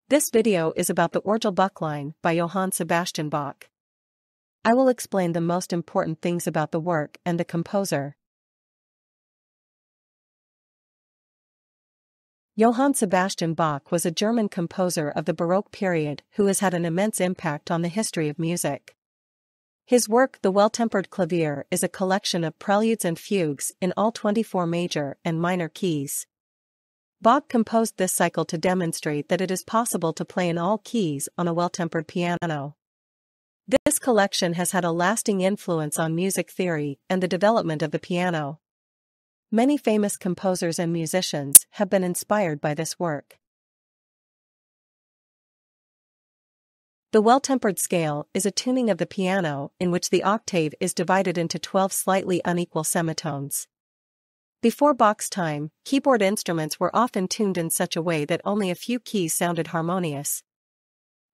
This video is about the Orgelbuchlein by Johann Sebastian Bach. I will explain the most important things about the work and the composer. Johann Sebastian Bach was a German composer of the Baroque period who has had an immense impact on the history of music. His work, The Well-Tempered Clavier, is a collection of preludes and fugues in all 24 major and minor keys. Bach composed this cycle to demonstrate that it is possible to play in all keys on a well-tempered piano. This collection has had a lasting influence on music theory and the development of the piano. Many famous composers and musicians have been inspired by this work. The well-tempered scale is a tuning of the piano in which the octave is divided into 12 slightly unequal semitones. Before Bach's time, keyboard instruments were often tuned in such a way that only a few keys sounded harmonious.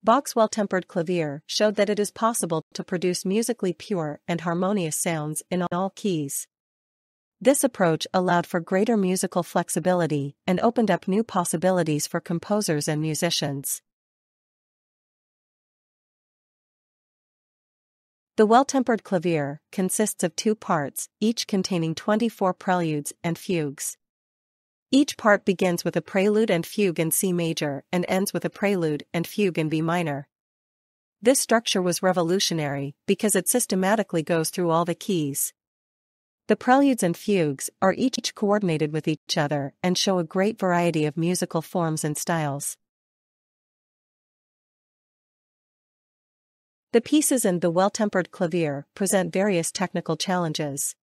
Bach's well-tempered clavier showed that it is possible to produce musically pure and harmonious sounds in all keys. This approach allowed for greater musical flexibility and opened up new possibilities for composers and musicians. The well-tempered clavier consists of two parts, each containing 24 preludes and fugues. Each part begins with a prelude and fugue in C major and ends with a prelude and fugue in B minor. This structure was revolutionary because it systematically goes through all the keys. The preludes and fugues are each coordinated with each other and show a great variety of musical forms and styles. The pieces in the well-tempered clavier present various technical challenges.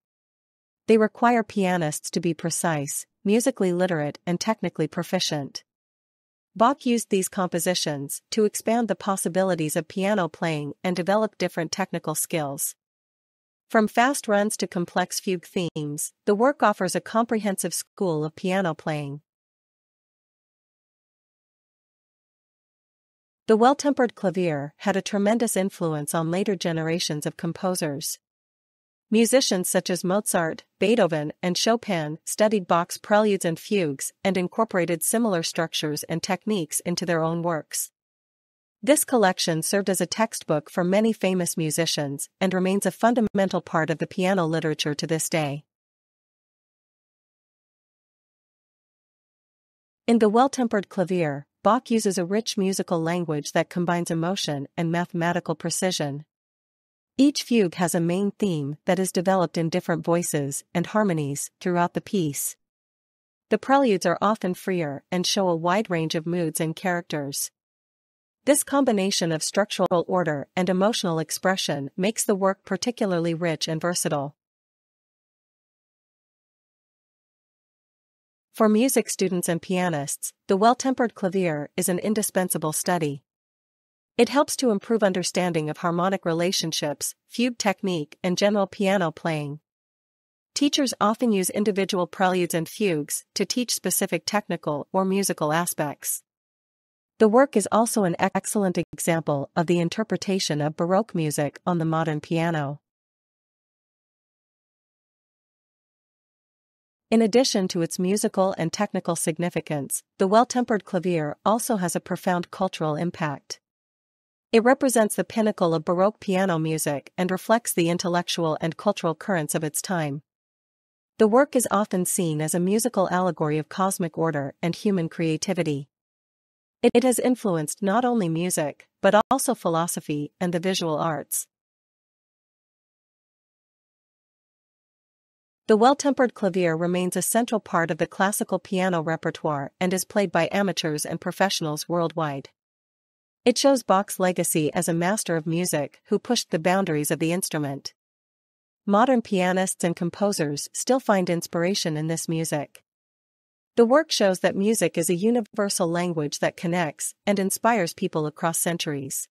They require pianists to be precise, musically literate and technically proficient. Bach used these compositions to expand the possibilities of piano playing and develop different technical skills. From fast runs to complex fugue themes, the work offers a comprehensive school of piano playing. The well-tempered clavier had a tremendous influence on later generations of composers. Musicians such as Mozart, Beethoven, and Chopin studied Bach's preludes and fugues and incorporated similar structures and techniques into their own works. This collection served as a textbook for many famous musicians and remains a fundamental part of the piano literature to this day. In the well-tempered clavier, Bach uses a rich musical language that combines emotion and mathematical precision. Each fugue has a main theme that is developed in different voices and harmonies throughout the piece. The preludes are often freer and show a wide range of moods and characters. This combination of structural order and emotional expression makes the work particularly rich and versatile. For music students and pianists, the well-tempered clavier is an indispensable study. It helps to improve understanding of harmonic relationships, fugue technique, and general piano playing. Teachers often use individual preludes and fugues to teach specific technical or musical aspects. The work is also an excellent example of the interpretation of Baroque music on the modern piano. In addition to its musical and technical significance, the well-tempered clavier also has a profound cultural impact. It represents the pinnacle of Baroque piano music and reflects the intellectual and cultural currents of its time. The work is often seen as a musical allegory of cosmic order and human creativity. It has influenced not only music, but also philosophy and the visual arts. The well-tempered clavier remains a central part of the classical piano repertoire and is played by amateurs and professionals worldwide. It shows Bach's legacy as a master of music who pushed the boundaries of the instrument. Modern pianists and composers still find inspiration in this music. The work shows that music is a universal language that connects and inspires people across centuries.